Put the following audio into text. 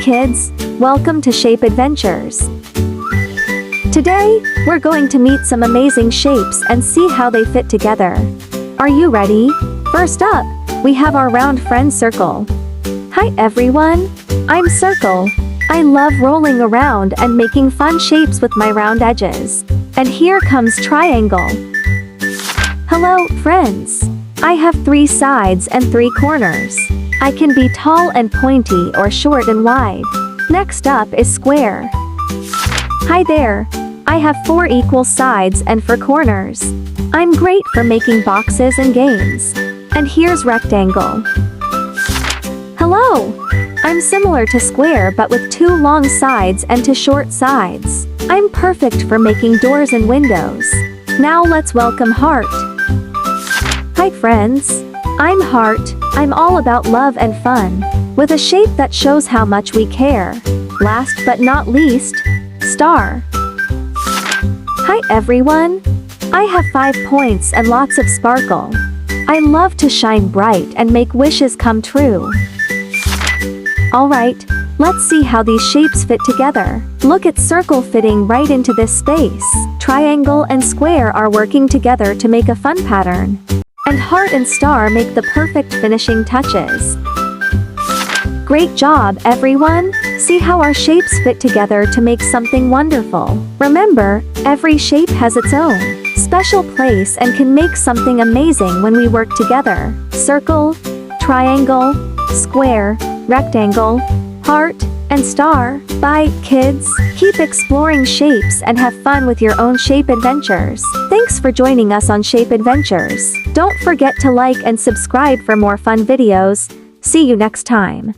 kids, welcome to Shape Adventures. Today, we're going to meet some amazing shapes and see how they fit together. Are you ready? First up, we have our round friend Circle. Hi everyone, I'm Circle. I love rolling around and making fun shapes with my round edges. And here comes Triangle. Hello, friends. I have 3 sides and 3 corners. I can be tall and pointy or short and wide. Next up is Square. Hi there. I have 4 equal sides and 4 corners. I'm great for making boxes and games. And here's Rectangle. Hello. I'm similar to Square but with 2 long sides and 2 short sides. I'm perfect for making doors and windows. Now let's welcome Heart. Hi friends. I'm Heart. I'm all about love and fun, with a shape that shows how much we care. Last but not least, Star. Hi everyone. I have 5 points and lots of sparkle. I love to shine bright and make wishes come true. Alright, let's see how these shapes fit together. Look at Circle fitting right into this space. Triangle and Square are working together to make a fun pattern. And Heart and Star make the perfect finishing touches. Great job, everyone! See how our shapes fit together to make something wonderful. Remember, every shape has its own special place and can make something amazing when we work together. Circle, triangle, square, rectangle, heart, and star. Bye, kids. Keep exploring shapes and have fun with your own shape adventures. Thanks for joining us on Shape Adventures. Don't forget to like and subscribe for more fun videos. See you next time.